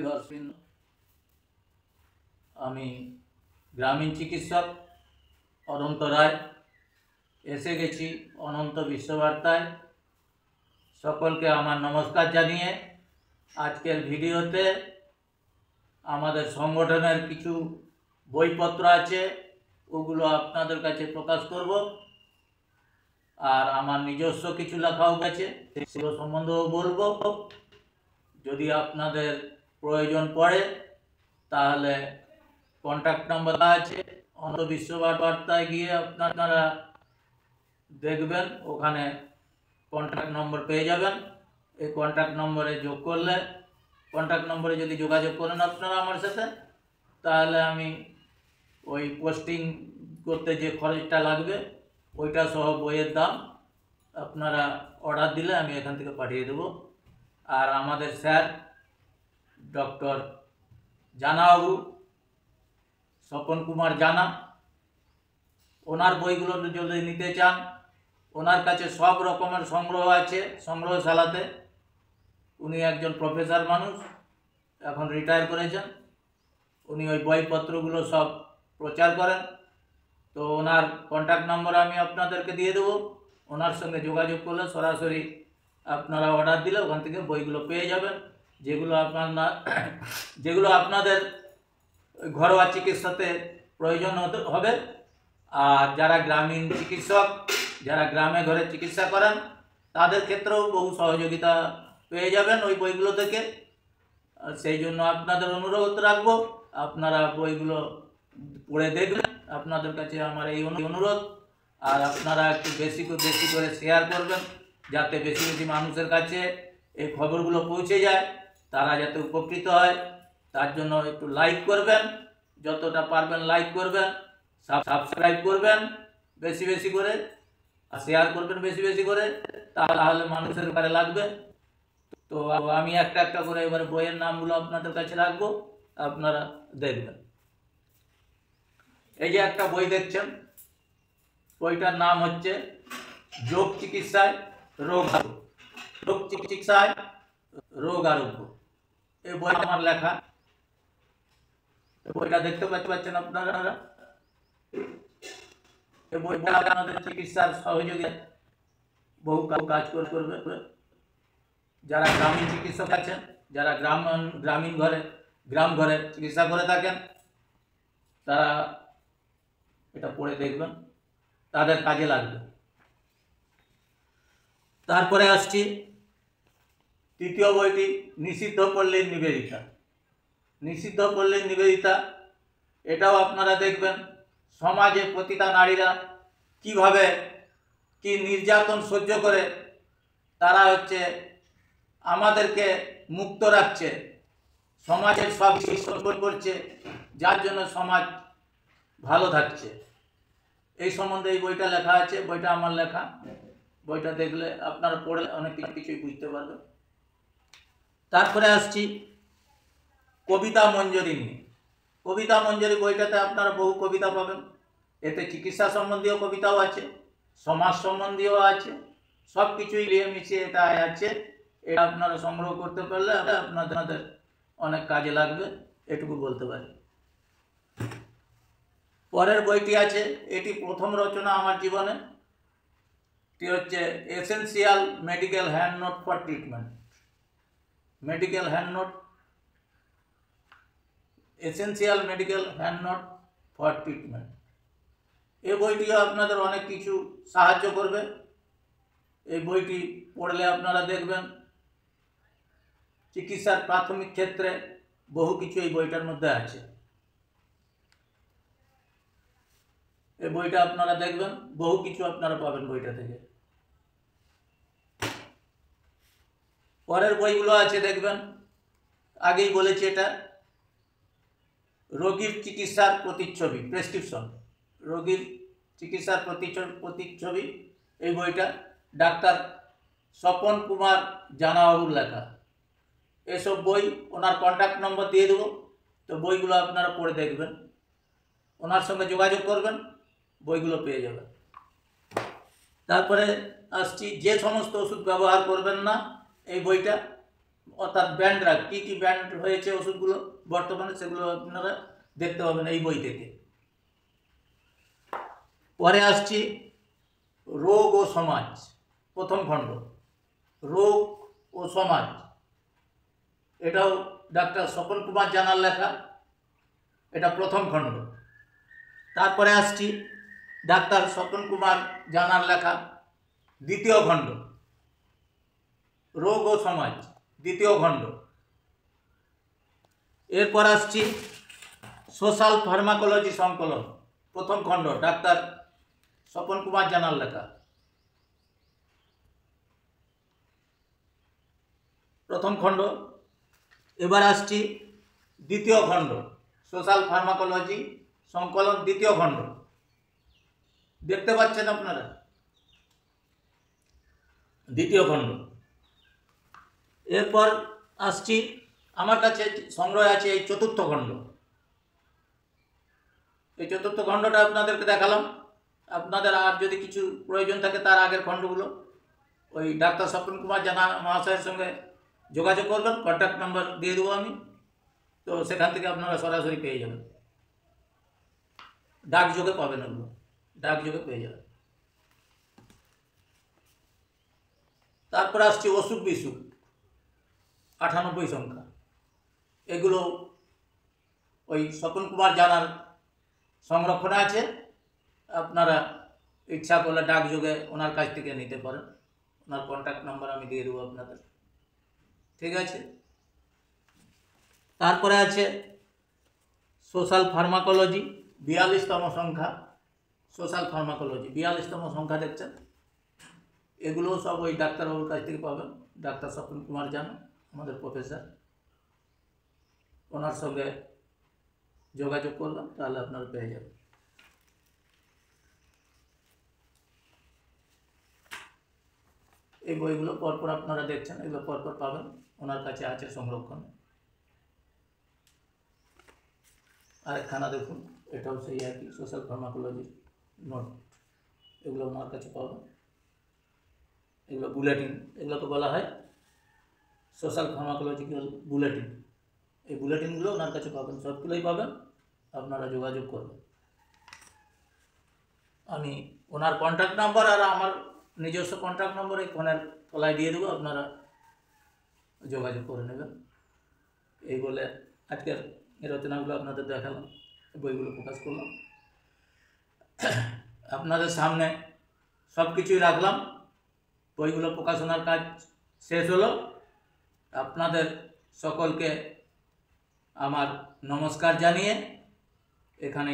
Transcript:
দর্শন আমি গ্রামীণ চিকিৎসক অনন্ত রায় এসে গেছি অনন্ত বিশ্ববার্তায়। সকলকে আমার নমস্কার জানিয়ে আজকের ভিডিওতে আমাদের সংগঠনের কিছু বইপত্র আছে, ওগুলো আপনাদের কাছে প্রকাশ করব। আর আমার নিজস্ব কিছু লেখাও আছে, সেগুলো সম্বন্ধেও বলবো। যদি আপনাদের প্রয়োজন পড়ে তাহলে কন্ট্যাক্ট নাম্বার আছে, অনন্ত বিশ্ববার্তায় গিয়ে আপনারা দেখবেন, ওখানে কন্ট্যাক্ট নম্বর পেয়ে যাবেন। এই কন্ট্যাক্ট নম্বরে যোগ করলে, কন্ট্যাক্ট নম্বরে যদি যোগাযোগ করেন আপনারা আমার সাথে, তাহলে আমি ওই পোস্টিং করতে যে খরচটা লাগবে ওইটা সহ বইয়ের দাম আপনারা অর্ডার দিলে আমি এখান থেকে পাঠিয়ে দেব। আর আমাদের স্যার ডক্টর জানাবাবু, স্বপন কুমার জানা, ওনার বইগুলো যদি নিতে চান, ওনার কাছে সব রকমের সংগ্রহ আছে সংগ্রহশালাতে। উনি একজন প্রফেসর মানুষ, এখন রিটায়ার করেছেন। উনি ওই বইপত্রগুলো সব প্রচার করেন। তো ওনার কন্ট্যাক্ট নম্বর আমি আপনাদেরকে দিয়ে দেবো। ওনার সঙ্গে যোগাযোগ করলে সরাসরি আপনারা অর্ডার দিলে ওখান থেকে বইগুলো পেয়ে যাবেন, যেগুলো আপনাদের ঘরোয়া চিকিৎসাতে প্রয়োজন হবে। আর যারা গ্রামীণ চিকিৎসক, যারা গ্রামে ঘরে চিকিৎসা করেন, তাদের ক্ষেত্রেও বহু সহযোগিতা পেয়ে যাবেন ওই বইগুলো থেকে। সেই জন্য আপনাদের অনুরোধ রাখবো, আপনারা বইগুলো পড়ে দেখবেন। আপনাদের কাছে আমার এই অনুরোধ। আর আপনারা একটু বেশি করে শেয়ার করবেন, যাতে বেশি মানুষের কাছে এই খবরগুলো পৌঁছে যায়, তারা যাতে উপকৃত হয়। তার জন্য একটু লাইক করবেন, যতটা পারবেন লাইক করবেন, সাবস্ক্রাইব করবেন বেশি করে, আর শেয়ার করবেন বেশি করে, তাহলে মানুষের কাছে লাগবে। তো আমি একটা করে এবার বইয়ের নামগুলো আপনাদের কাছে রাখবো, আপনারা দেখবেন। এই যে একটা বই দেখছেন, বইটার নাম হচ্ছে যোগ চিকিৎসায় রোগ আরোগ্য। এই বইটা আমার লেখা। বইটা দেখতে পাচ্ছেন আপনারা। এই বইটা আপনাদের চিকিৎসার সহযোগিতা বহু কাজ করবে। যারা গ্রামীণ চিকিৎসক আছেন, যারা গ্রাম ঘরে চিকিৎসা করে থাকেন, তারা এটা পড়ে দেখবেন, তাদের কাজে লাগবে। তারপরে আসছি তৃতীয় বইটি, নিষিদ্ধ পল্লীর নিবেদিতা। এটাও আপনারা দেখবেন। সমাজে প্রতিটা নারীরা কিভাবে কি নির্যাতন সহ্য করে তারা আমাদেরকে মুক্ত রাখছে, সমাজের সব কিছু করছে, যার জন্য সমাজ ভালো থাকছে। এই সম্বন্ধে এই বইটা লেখা আছে, বইটা আমার লেখা। বইটা দেখলে আপনারা পড়লে অনেক কিছুই বুঝতে পারবেন। তারপরে আসছি কবিতা মঞ্জরি নিয়ে। কবিতা মঞ্জরি বইটাতে আপনারা বহু কবিতা পাবেন। এতে চিকিৎসা সম্বন্ধীয় কবিতাও আছে, সমাজ সম্বন্ধীয় আছে, সব কিছুই নিয়ে মিশিয়ে এটা আছে। এটা আপনারা সংগ্রহ করতে পারলে আপনাদের অনেক কাজে লাগবে, এটুকু বলতে পারি। পরের বইটি আছে, এটি প্রথম রচনা আমার জীবনে। এটি হচ্ছে essential medical hand note for treatment. Essential medical hand note for treatment. এই বইটিও আপনাদের অনেক কিছু সাহায্য করবে। এই বইটি পড়লে আপনারা দেখবেন চিকিৎসার প্রাথমিক ক্ষেত্রে বহু কিছু এই বইটার মধ্যে আছে। এই বইটা আপনারা দেখবেন, বহু কিছু আপনারা পাবেন বইটা থেকে। পরের বইগুলো আছে দেখবেন, আগেই বলেছি, এটা রোগীর চিকিৎসার প্রতিচ্ছবি, প্রেসক্রিপশন, রোগীর চিকিৎসার প্রতিচ্ছবি। এই বইটা ডাক্তার স্বপন কুমার জানাবাবুর লেখা। এসব বই ওনার কন্ট্যাক্ট নম্বর দিয়ে দেবো, তো বইগুলো আপনারা পড়ে দেখবেন, ওনার সঙ্গে যোগাযোগ করবেন, বইগুলো পেয়ে যাবেন। তারপরে আসছি যে সমস্ত ওষুধ ব্যবহার করবেন না, এই বইটা অর্থাৎ ব্র্যান্ডরা কী কী ব্র্যান্ড হয়েছে ওষুধগুলো বর্তমানে, সেগুলো আপনারা দেখতে পাবেন এই বই থেকে। পরে আসছি রোগ ও সমাজ, প্রথম খণ্ড, রোগ ও সমাজ। এটাও ডাক্তার স্বপন কুমার জানার লেখা, এটা প্রথম খণ্ড। তারপরে আসছি ডাক্তার স্বপন কুমার জানার লেখা দ্বিতীয় খণ্ড, রোগ ও সমাজ, দ্বিতীয় খণ্ড। এরপর আসছি সোশ্যাল ফার্মাকোলজি সংকলন, প্রথম খণ্ড, ডাক্তার স্বপন কুমার জানার লেখা, প্রথম খণ্ড। এবার আসছি দ্বিতীয় খণ্ড, সোশ্যাল ফার্মাকোলজি সংকলন, দ্বিতীয় খণ্ড। দেখতে পাচ্ছেন আপনারা, দ্বিতীয় খণ্ড। এরপর আসছি, আমার কাছে সংগ্রহ আছে এই চতুর্থ খণ্ড। এই চতুর্থ খণ্ডটা আপনাদেরকে দেখালাম। আপনাদের আর যদি কিছু প্রয়োজন থাকে তার আগের খণ্ডগুলো ওই ডাক্তার স্বপন কুমার জানা মহাশয়ের সঙ্গে যোগাযোগ করবেন, কন্ট্যাক্ট নাম্বার দিয়ে দেবো আমি, তো সেখান থেকে আপনারা সরাসরি পেয়ে যাবেন, ডাকযোগে পাবেন, ওগুলো ডাকযোগে পেয়ে যাবেন। তারপরে আসছে অসুখ বিসুখ, 98 সংখ্যা। এগুলো ওই স্বপন কুমার জানার সংরক্ষণে আছে, আপনারা ইচ্ছা করলে ডাকযোগে ওনার কাছ থেকে নিতে পারেন। ওনার কন্ট্যাক্ট নাম্বার আমি দিয়ে দেবো আপনাদের, ঠিক আছে। তারপরে আছে সোশ্যাল ফার্মাকোলজি, 42তম সংখ্যা, সোশ্যাল ফার্মাকোলজি 42তম সংখ্যা দেখছেন। এগুলো সব ওই ডাক্তারবাবুর কাছ থেকে পাবেন, ডাক্তার স্বপন কুমার জানা আমাদের প্রফেসর, ওনার সঙ্গে যোগাযোগ করলাম তাহলে আপনারা পেয়ে যাবেন। এই বইগুলো পরপর আপনারা দেখছেন, এগুলো পরপর পাবেন, ওনার কাছে আছে সংরক্ষণ। আরেকখানা দেখুন, এটাও সেই আর কি, সোশ্যাল ফার্মাকোলজি নোট, এগুলো ওনার কাছে পাবেন। এগুলো বুলেটিন, এগুলোকে বলা হয় সোশ্যাল ফার্মাকোলজিক্যাল বুলেটিন। এই বুলেটিনগুলো ওনার কাছে পাবেন, সবগুলোই পাবেন, আপনারা যোগাযোগ করবেন। আমি ওনার কন্ট্যাক্ট নাম্বার আর আমার নিজস্ব কন্ট্যাক্ট নম্বর এই ফোনের তলায় দিয়ে দেবো, আপনারা যোগাযোগ করে নেবেন। এই বলে আজকের এই রচনাগুলো আপনাদের দেখালাম, বইগুলো প্রকাশ করলাম, আপনাদের সামনে সব কিছুই রাখলাম। বইগুলো প্রকাশনার কাজ শেষ হলো। আপনাদের সকলকে আমার নমস্কার জানিয়ে এখানে